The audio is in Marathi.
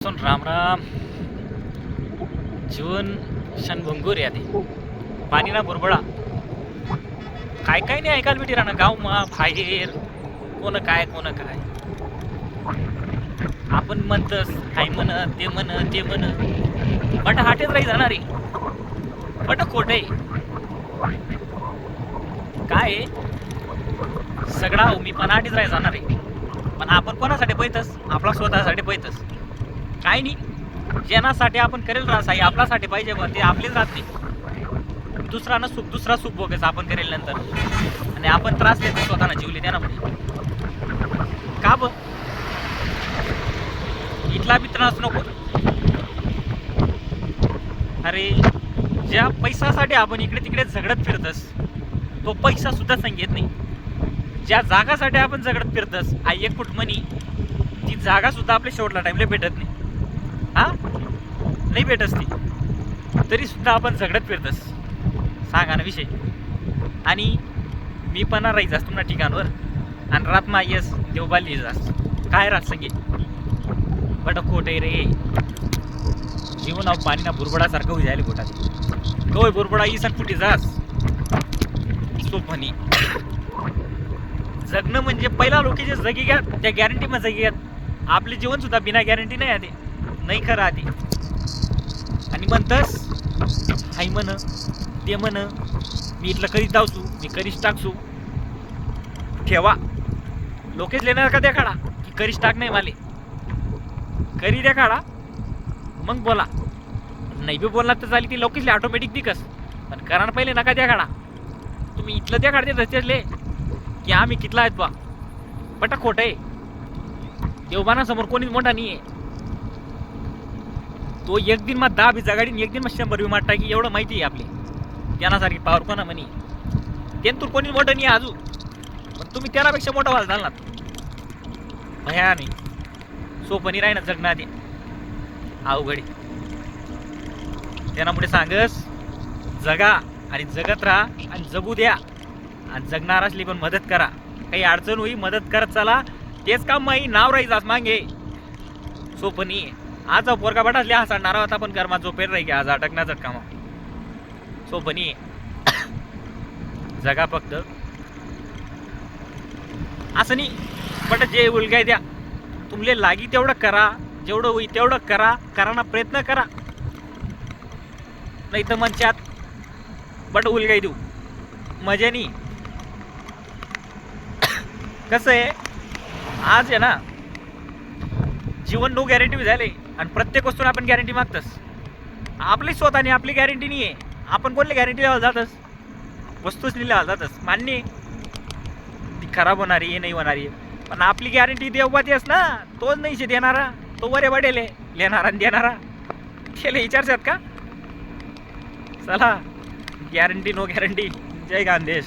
मनापासून राम राम. जीवन क्षणभंगूर यादी पाणी ना बुरबळा काय काय नाही ऐकायला भेटी राहणं गाव मा बाहेर कोण काय आपण म्हणतस हाय म्हण ते बट हाटेच राही जाणार आहे बट खोट आहे काय आहे? सगळा मी पण हाटेच राही जाणार आहे पण आपण कोणासाठी पैतस आपला स्वतःसाठी पैतस काय नाही जेनासाठी आपण करेल रास आहे आपल्यासाठी पाहिजे बा ते आपलीच राहत नाही दुसरा सुख बघायचं आपण करेल नंतर आणि आपण त्रास देतो स्वतःला जीवली त्यांना का ब इथला बी त्रास नको. अरे ज्या पैशासाठी आपण इकडे तिकडे झगडत फिरतस तो पैसा सुद्धा संगीत नाही. ज्या जागासाठी आपण झगडत फिरतस आई एक फूट मनी ती जागा सुद्धा आपल्या शेवटला टाइमला भेटत नाही. हा नाही भेटस ती तरी सुद्धा आपण झगडत फिरतस सांगा ना विषय. आणि मी पण राही जास्त तुमच्या ठिकाणवर आणि रात मा येस देवबाली जास काय राहत संगे बट खोट आहे रे. जीवन पाणी ना बुरबडासारखं होई जायला पोटात गवय बुरबडा इसन कुठे जास तो म्हणी जगणं म्हणजे पहिला लोक जे जगी घ्या त्या गॅरंटी मध्ये जगी घ्यात आपले जीवन सुद्धा बिना गॅरंटी नाही आधी नाही खरं आधी. आणि म्हणतस हाय म्हण ते म्हण मी इथलं कधीच जाऊसू मी कधीच टाकसू ठेवा लोकेच लेणार का त्या काढा की कधीच टाक नाही माले करी द्या काढा मग बोला नाही बी बोलणार तर झाली ती लोकेचले ऑटोमॅटिक दिकस पण करा पहिले नका द्या काढा तुम्ही इथलं त्या काढते रस्त्यातले की आम्ही कितला आहेत बा बट खोट आहे. देवबानासमोर कोणीच मोठा नाही आहे. तो एक दिन मग 10 बी जगाडी एक दिन मग 100 बी माठ टाकी एवढं माहिती आहे आपली त्यानासारखी पावर कोणा म्हणी त्यांतून कोणीच मोठं नाही अजून पण तुम्ही त्यापेक्षा मोठा व्हाल झाला भया नाही सोपनी राही ना जगणं आधी अवघडी त्यामुळे सांगस जगा आणि जगत राहा आणि जगू द्या आणि जगणार असली पण मदत करा काही अडचण होई मदत करत चला तेच काम माही नाव राही जास मागे सोपनी आज पोरगा बटासले हा सांडणारा होता पण कर्मा झोपेर राही आज अटकण्याचं कामा सोपनी जगा फक्त असं नाही बट जे उलगाय द्या तुमले लागी तेवढं करा जेवढं होई तेवढं करा ना प्रयत्न करा नाही तर मनच्यात बट उलगाई देऊ मजेनी. कसं आहे आज आहे ना जीवन नो गॅरंटी झाले आणि प्रत्येक वस्तूला आपण गॅरंटी मागतस आपली स्वतःने आपली गॅरंटी नाही आहे आपण कोणली गॅरंटी द्यायला जातस वस्तूच लिहिल्या जातस मान्य ती खराब होणारी आहे नाही होणारी आहे पण आपली गॅरंटी देवबातीस ना तोच नाही देणारा तो बरे वाढेल लेणारा आणि देणारा त्याला विचारतात का. चला गॅरंटी नो गॅरंटी. जय गांधेश.